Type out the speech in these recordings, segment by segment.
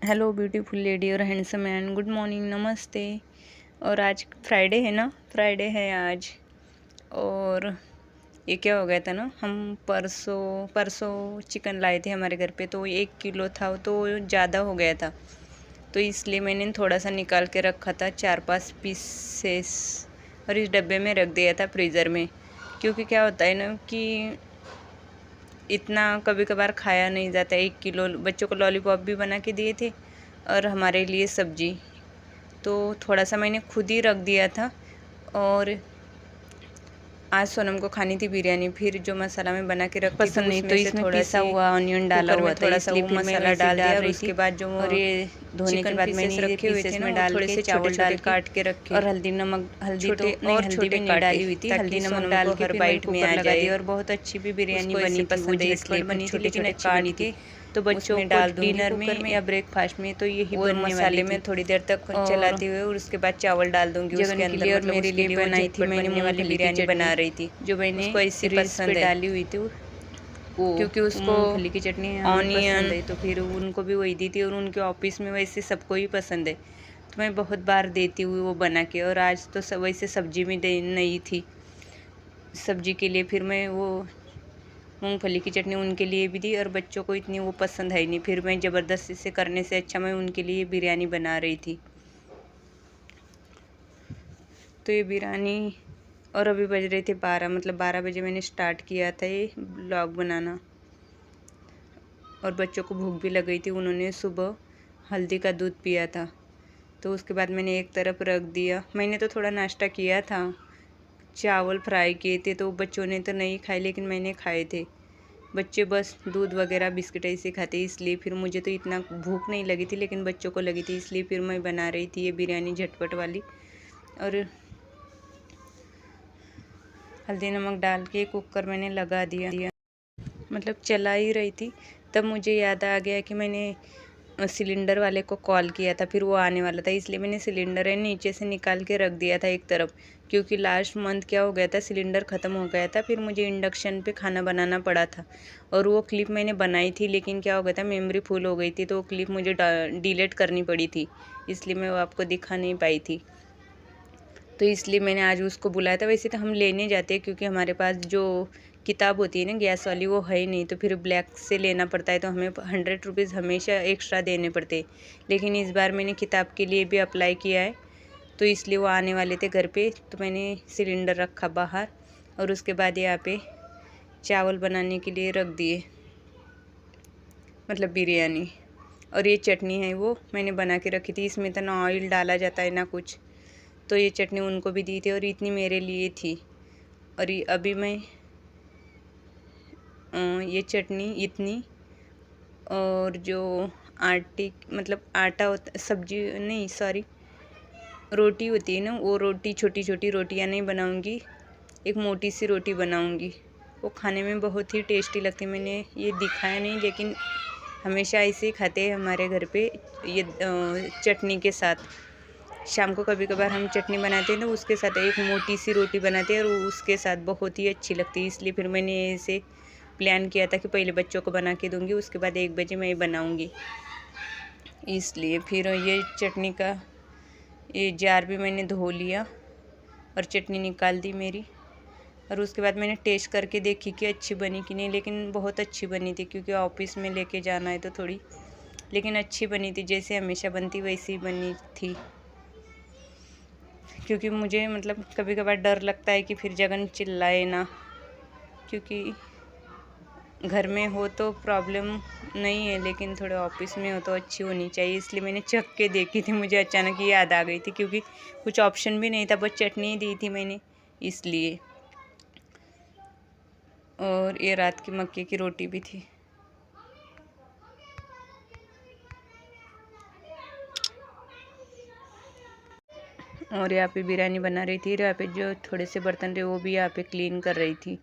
Hello beautiful lady और handsome man, good morning, नमस्ते। और आज फ्राइडे है ना, फ्राइडे है आज। और ये क्या हो गया था ना, हम परसों चिकन लाए थे हमारे घर पे, तो 1 किलो था तो ज़्यादा हो गया था, तो इसलिए मैंने थोड़ा सा निकाल के रखा था, 4-5 पीसेस, और इस डब्बे में रख दिया था फ्रीज़र में। क्योंकि क्या होता है ना कि इतना कभी कभार खाया नहीं जाता। 1 किलो बच्चों को लॉलीपॉप भी बना के दिए थे और हमारे लिए सब्जी, तो थोड़ा सा मैंने खुद ही रख दिया था। और आज सोनम को खानी थी बिरयानी, फिर जो मसाला मैं बना के रखी पसंद थी नहीं, तो इसमें थोड़ा पिसा हुआ ऑनियन डाला हुआ था, थोड़ा सा इसलिए वो फिर मैं मसाला वैसे डाल दिया। और रही उसके थी। बाद जो और ये धोने के बाद मैंने ये रखे हुए थे ना, में डाल थोड़े के से चावल डाल काट के रखे, और हल्दी छोटे तो नहीं, और हल्दी छोटे भी नहीं डाली हुई थी, ताकि हल्दी नमक सोनम डाल को के हर फिर बाइट में आ लगा दी। जाए। और बहुत अच्छी भी बिरयानी उसको बनी ऐसे थी, वो पसंद है, झटपट इसलिए मैं बनी थी, छोटे लेकिन छोटे अच्छी काट बनी के थी। तो बच्चों उसमें को डाल दूंगी डिनर कुकर में या ब्रेकफास्ट में तो यही वो बनने मसाले वाली में थी। थोड़ी देर तक और चलाते हुए, और उसके बाद चावल डाल दूंगी उसके जगन के अंदर। लिए और मतलब मेरे उसके लिए लिए वो बनाई थी झटपट मैंने बनने वाली मूंगफली की बिरयानी बना चटनी, रही थी, जो मैंने उसको ऐसी रील्स पे पसंद है। डाली हुई थी। वो क्योंकि उसको मूंगफली की चटनी हमें पसंद ऑनियन है, तो फिर उनको भी वही दी थी। और उनके ऑफिस में वैसे सबको ही पसंद है, तो मैं बहुत बार देती हुई वो बना के। और आज तो सब वैसे सब्जी में नहीं थी, सब्जी के लिए फिर मैं वो मूंगफली की चटनी उनके लिए भी दी। और बच्चों को इतनी वो पसंद है नहीं, फिर मैं ज़बरदस्ती से करने से अच्छा मैं उनके लिए बिरयानी बना रही थी। तो ये बिरयानी, और अभी बज रहे थे 12, मतलब 12 बजे मैंने स्टार्ट किया था ये ब्लॉग बनाना। और बच्चों को भूख भी लग गई थी, उन्होंने सुबह हल्दी का दूध पिया था, तो उसके बाद मैंने एक तरफ रख दिया। मैंने तो थोड़ा नाश्ता किया था, चावल फ्राई किए थे, तो बच्चों ने तो नहीं खाए, लेकिन मैंने खाए थे। बच्चे बस दूध वगैरह बिस्किट ऐसे खाते, इसलिए फिर मुझे तो इतना भूख नहीं लगी थी, लेकिन बच्चों को लगी थी, इसलिए फिर मैं बना रही थी ये बिरयानी झटपट वाली। और हल्दी नमक डाल के कुकर मैंने लगा दिया, मतलब चला ही रही थी, तब मुझे याद आ गया कि मैंने सिलेंडर वाले को कॉल किया था, फिर वो आने वाला था, इसलिए मैंने सिलेंडर है नीचे से निकाल के रख दिया था एक तरफ। क्योंकि लास्ट मंथ क्या हो गया था, सिलेंडर ख़त्म हो गया था, फिर मुझे इंडक्शन पे खाना बनाना पड़ा था। और वो क्लिप मैंने बनाई थी, लेकिन क्या हो गया था, मेमोरी फुल हो गई थी, तो वो क्लिप मुझे डिलीट करनी पड़ी थी, इसलिए मैं वो आपको दिखा नहीं पाई थी। तो इसलिए मैंने आज उसको बुलाया था। वैसे तो हम लेने जाते हैं, क्योंकि हमारे पास जो किताब होती है ना गैस वाली, वो है ही नहीं, तो फिर ब्लैक से लेना पड़ता है, तो हमें 100 रुपीज़ हमेशा एक्स्ट्रा देने पड़ते। लेकिन इस बार मैंने किताब के लिए भी अप्लाई किया है, तो इसलिए वो आने वाले थे घर पे, तो मैंने सिलेंडर रखा बाहर। और उसके बाद यहाँ पे चावल बनाने के लिए रख दिए, मतलब बिरयानी। और ये चटनी है, वो मैंने बना के रखी थी, इसमें तो ना ऑयल डाला जाता है ना कुछ, तो ये चटनी उनको भी दी थी, और इतनी मेरे लिए थी। और ये अभी मैं ये चटनी इतनी, और जो मतलब आटा होता, सब्जी नहीं सॉरी, रोटी होती है ना, वो रोटी छोटी छोटी रोटियां नहीं बनाऊंगी, एक मोटी सी रोटी बनाऊंगी, वो खाने में बहुत ही टेस्टी लगती है। मैंने ये दिखाया नहीं, लेकिन हमेशा ऐसे ही खाते हैं हमारे घर पे, ये चटनी के साथ। शाम को कभी कभार हम चटनी बनाते हैं, तो उसके साथ एक मोटी सी रोटी बनाते हैं, और उसके साथ बहुत ही अच्छी लगती है। इसलिए फिर मैंने ऐसे प्लान किया था कि पहले बच्चों को बना के दूंगी, उसके बाद 1 बजे मैं बनाऊंगी। इसलिए फिर ये चटनी का ये जार भी मैंने धो लिया, और चटनी निकाल दी मेरी। और उसके बाद मैंने टेस्ट करके देखी कि अच्छी बनी कि नहीं, लेकिन बहुत अच्छी बनी थी, क्योंकि ऑफिस में लेके जाना है तो थोड़ी, लेकिन अच्छी बनी थी, जैसे हमेशा बनती वैसी ही बनी थी। क्योंकि मुझे मतलब कभी कभार डर लगता है कि फिर जगन चिल्लाए ना, क्योंकि घर में हो तो प्रॉब्लम नहीं है, लेकिन थोड़े ऑफिस में हो तो अच्छी होनी चाहिए। इसलिए मैंने चख के देखी थी, मुझे अचानक ही याद आ गई थी, क्योंकि कुछ ऑप्शन भी नहीं था, बस चटनी ही दी थी मैंने, इसलिए। और ये रात की मक्के की रोटी भी थी। और यहाँ पे बिरयानी बना रही थी, यहाँ पे जो थोड़े से बर्तन थे वो भी यहाँ पे क्लीन कर रही थी।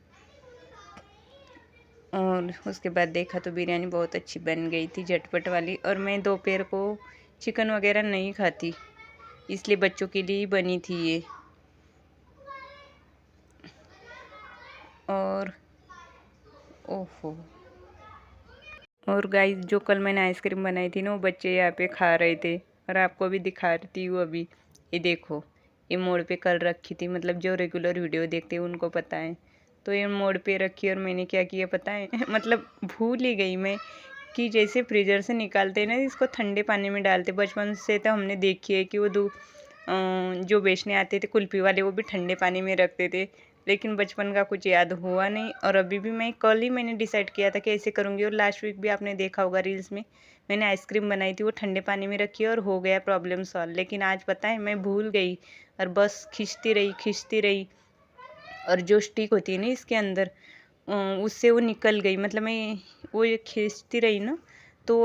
और उसके बाद देखा तो बिरयानी बहुत अच्छी बन गई थी, झटपट वाली। और मैं दोपहर को चिकन वगैरह नहीं खाती, इसलिए बच्चों के लिए ही बनी थी ये। और ओहो, और गाइस जो कल मैंने आइसक्रीम बनाई थी ना, वो बच्चे यहाँ पे खा रहे थे और आपको भी दिखाती हूँ अभी। ये देखो, ये मोड़ पे कर रखी थी, मतलब जो रेगुलर वीडियो देखते हैं उनको पता है। तो ये मोड़ पे रखी और मैंने क्या किया पता है मतलब भूल ही गई मैं कि जैसे फ्रीजर से निकालते हैं ना, इसको ठंडे पानी में डालते। बचपन से तो हमने देखी है कि वो जो बेचने आते थे कुल्फी वाले, वो भी ठंडे पानी में रखते थे, लेकिन बचपन का कुछ याद हुआ नहीं। और अभी भी कल ही मैंने डिसाइड किया था कि ऐसे करूँगी। और लास्ट वीक भी आपने देखा होगा रील्स में, मैंने आइसक्रीम बनाई थी, वो ठंडे पानी में रखी और हो गया प्रॉब्लम सॉल्व। लेकिन आज पता है मैं भूल गई और बस खींचती रही और जो स्टिक होती है ना इसके अंदर, उससे वो निकल गई। मतलब मैं वो ये खींचती रही ना, तो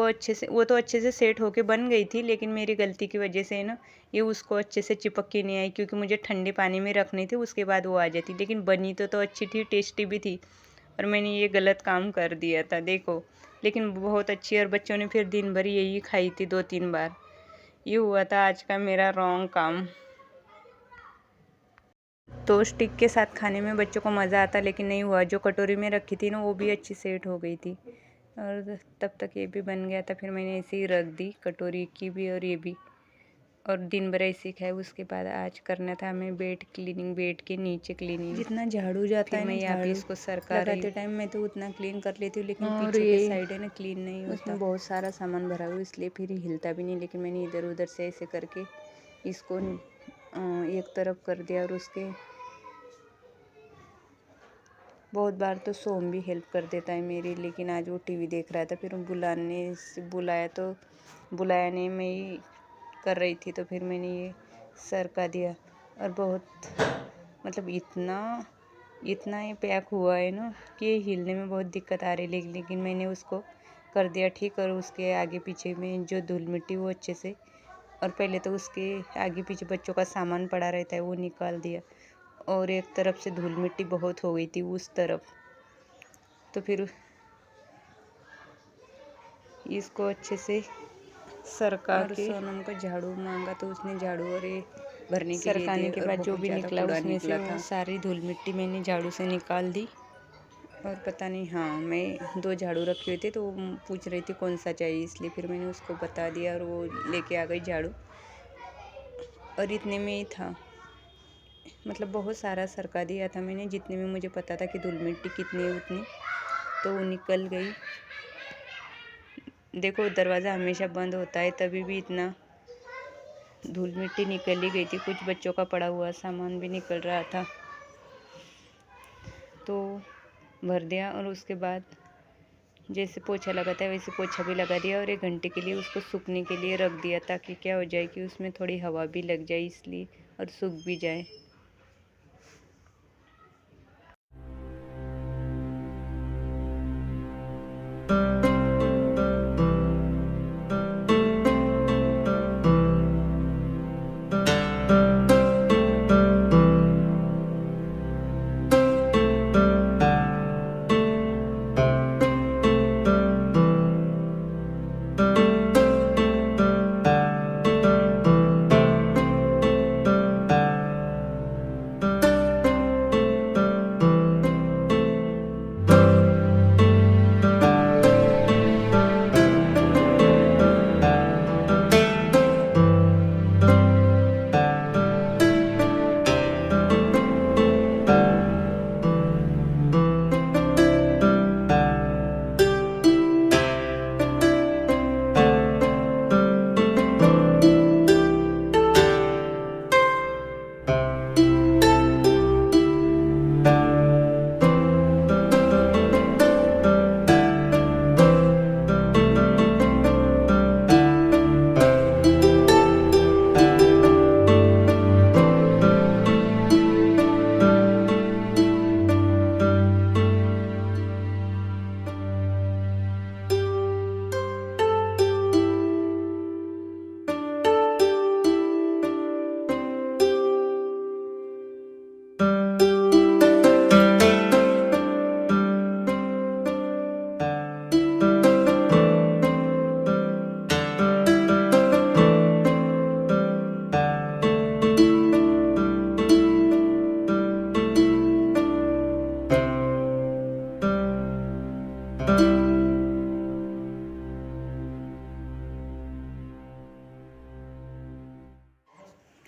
वो तो अच्छे से सेट होके बन गई थी, लेकिन मेरी गलती की वजह से ना ये उसको अच्छे से चिपक के नहीं आई, क्योंकि मुझे ठंडे पानी में रखनी थी, उसके बाद वो आ जाती। लेकिन बनी तो अच्छी थी, टेस्टी भी थी, और मैंने ये गलत काम कर दिया था देखो। लेकिन बहुत अच्छी, और बच्चों ने फिर दिन भर यही खाई थी 2-3 बार। ये हुआ था आज का मेरा रॉन्ग काम। तो स्टिक के साथ खाने में बच्चों को मज़ा आता, लेकिन नहीं हुआ। जो कटोरी में रखी थी ना, वो भी अच्छी सेट हो गई थी, और तब तक ये भी बन गया था। फिर मैंने ऐसे ही रख दी, कटोरी की भी और ये भी, और दिन भर ऐसे ही खाए। उसके बाद आज करना था हमें बेड क्लीनिंग, बेड के नीचे क्लीनिंग। जितना झाड़ू जाता है मैं यहाँ पे इसको सरका लगाते टाइम मैं तो उतना क्लीन कर लेती हूँ, लेकिन पीछे के साइड है ना क्लीन नहीं होता। उसमें बहुत सारा सामान भरा हुआ, इसलिए फिर हिलता भी नहीं। लेकिन मैंने इधर उधर से ऐसे करके इसको एक तरफ कर दिया। और उसके बहुत बार तो सोम भी हेल्प कर देता है मेरी, लेकिन आज वो टीवी देख रहा था। फिर बुलाया तो बुलाया नहीं, मैं ही कर रही थी, तो फिर मैंने ये सरका दिया। और बहुत मतलब इतना ये पैक हुआ है ना कि ये हिलने में बहुत दिक्कत आ रही, लेकिन मैंने उसको कर दिया ठीक। और उसके आगे पीछे में जो धूल मिट्टी वो अच्छे से, और पहले तो उसके आगे पीछे बच्चों का सामान पड़ा रहता है वो निकाल दिया। और एक तरफ से धूल मिट्टी बहुत हो गई थी उस तरफ, तो फिर इसको अच्छे से सरका के। सोनम को झाड़ू मांगा तो उसने झाड़ू और ये भरने के लिए सरकाने के बाद जो भी निकला उसमें से वो सारी धूल मिट्टी मैंने झाड़ू से निकाल दी। और पता नहीं, हाँ मैं 2 झाड़ू रखे हुए थे, तो वो पूछ रही थी कौन सा चाहिए, इसलिए फिर मैंने उसको बता दिया और वो लेके आ गई झाड़ू। और इतने में ही था, मतलब बहुत सारा सरका दिया था मैंने, जितने में मुझे पता था कि धूल मिट्टी कितनी है उतनी, तो वो निकल गई। देखो दरवाज़ा हमेशा बंद होता है, तभी भी इतना धूल मिट्टी निकल ही गई थी। कुछ बच्चों का पड़ा हुआ सामान भी निकल रहा था, तो भर दिया। और उसके बाद जैसे पोछा लगाता है वैसे पोछा भी लगा दिया, और 1 घंटे के लिए उसको सूखने के लिए रख दिया, ताकि क्या हो जाए कि उसमें थोड़ी हवा भी लग जाए, इसलिए, और सूख भी जाए।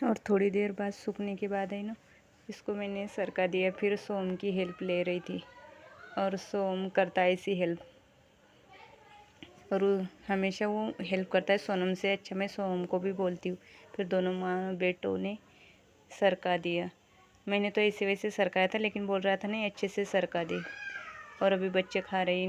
और थोड़ी देर बाद सूखने के बाद है ना इसको मैंने सरका दिया। फिर सोम की हेल्प ले रही थी और सोम करता है इसी हेल्प, और हमेशा वो हेल्प करता है सोनम से। अच्छा मैं सोम को भी बोलती हूँ। फिर दोनों माँ बेटों ने सरका दिया। मैंने तो ऐसे वैसे सरकाया था, लेकिन बोल रहा था नहीं अच्छे से सरका दे। और अभी बच्चे खा रहे हैं।